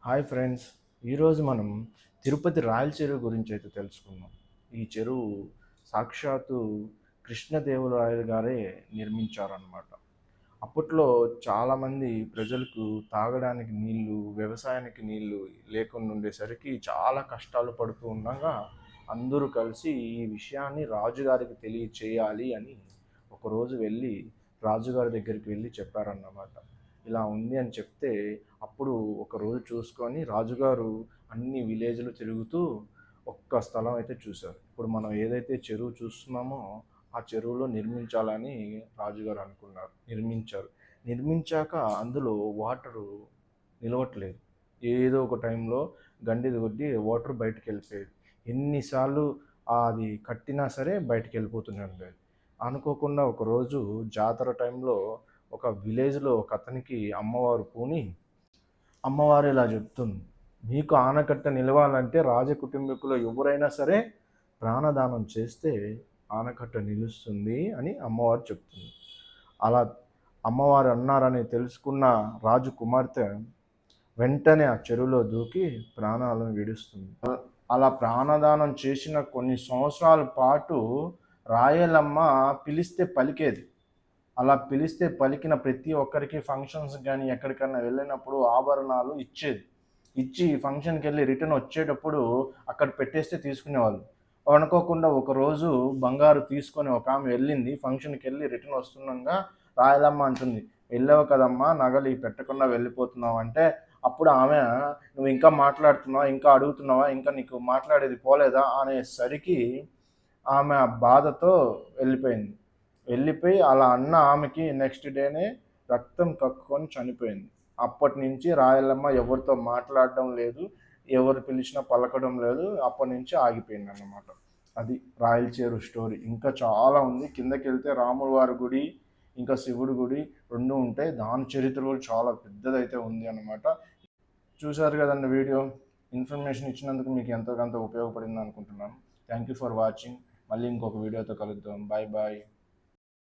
Hi friends. ఈరోజు మనం తిరుపతి రాయల చెరువు గురించి అయితే తెలుసుకుందాం. ఈ చెరువు సాక్షాత్తు కృష్ణదేవరాయలు గారే నిర్మించారన్నమాట. అప్పట్లో చాలామంది ప్రజలకు తాగడానికి నీళ్లు, వ్యవసాయానికి నీళ్లు లేకుండా ఉండేసరికి చాలా కష్టాలు పడుతూ ఉండగా అందరూ కలిసి ఈ విషయాన్ని రాజుగారికి తెలియచేయాలి అని ఒకరోజు వెళ్ళి రాజుగారి దగ్గరికి వెళ్ళి చెప్పారన్నమాట. ఇలా ఉంది అని చెప్తే అప్పుడు ఒకరోజు చూసుకొని రాజుగారు అన్ని విలేజ్లు తిరుగుతూ ఒక్క స్థలం అయితే చూశారు. ఇప్పుడు మనం ఏదైతే చెరువు చూస్తున్నామో ఆ చెరువులో నిర్మించాలని రాజుగారు అనుకున్నారు. నిర్మించారు. నిర్మించాక అందులో వాటరు నిలవట్లేదు. ఏదో ఒక టైంలో గండిది కొద్దీ వాటర్ బయటికి వెళ్ళిపోయేది. ఎన్నిసార్లు అది కట్టినా సరే బయటికి వెళ్ళిపోతూనే ఉండేది. అనుకోకుండా ఒకరోజు జాతర టైంలో ఒక విలేజ్లో ఒక అతనికి అమ్మవారు పూని అమ్మవారు ఇలా చెప్తుంది, మీకు ఆనకట్ట నిలవాలంటే రాజకుటుంబీకులు ఎవరైనా సరే ప్రాణదానం చేస్తే ఆనకట్ట నిలుస్తుంది అని అమ్మవారు చెప్తుంది. అలా అమ్మవారు అన్నారని తెలుసుకున్న రాజు కుమార్తె వెంటనే ఆ చెరువులో దూకి ప్రాణాలను విడుస్తుంది. అలా ప్రాణదానం చేసిన కొన్ని సంవత్సరాల పాటు రాయలమ్మ పిలిస్తే పలికేది. అలా పిలిస్తే పలికిన ప్రతి ఒక్కరికి ఫంక్షన్స్ కానీ ఎక్కడికన్నా వెళ్ళినప్పుడు ఆభరణాలు ఇచ్చేది. ఇచ్చి ఫంక్షన్కి వెళ్ళి రిటర్న్ వచ్చేటప్పుడు అక్కడ పెట్టేస్తే తీసుకునేవాళ్ళు. అనుకోకుండా ఒకరోజు బంగారు తీసుకొని ఒక ఆమె వెళ్ళింది. ఫంక్షన్కి వెళ్ళి రిటర్న్ వస్తుండగా రాయలమ్మ అంటుంది, వెళ్ళావు కదమ్మా, నగలు పెట్టకుండా వెళ్ళిపోతున్నావు అంటే, అప్పుడు ఆమె నువ్వు ఇంకా మాట్లాడుతున్నావా, ఇంకా అడుగుతున్నావా, ఇంకా నీకు మాట్లాడేది పోలేదా అనేసరికి ఆమె బాధతో వెళ్ళిపోయింది. వెళ్ళిపోయి అలా అన్న ఆమెకి నెక్స్ట్ డేనే రక్తం కక్కుకొని చనిపోయింది. అప్పటి నుంచి రాయలమ్మ ఎవరితో మాట్లాడడం లేదు, ఎవరు పిలిచినా పలకడం లేదు. అప్పటి నుంచి ఆగిపోయింది అన్నమాట. అది రాయల చెరువు స్టోరీ. ఇంకా చాలా ఉంది. కిందకి వెళ్తే రాముల వారి గుడి, ఇంకా శివుడి గుడి రెండు ఉంటాయి. దాని చరిత్ర కూడా చాలా పెద్దదైతే ఉంది అన్నమాట. చూశారు కదండి వీడియో. ఇన్ఫర్మేషన్ ఇచ్చినందుకు మీకు ఎంతో కొంత ఉపయోగపడింది అనుకుంటున్నాను. Thank you for watching. మళ్ళీ ఇంకొక వీడియోతో కలుద్దాం. Bye bye.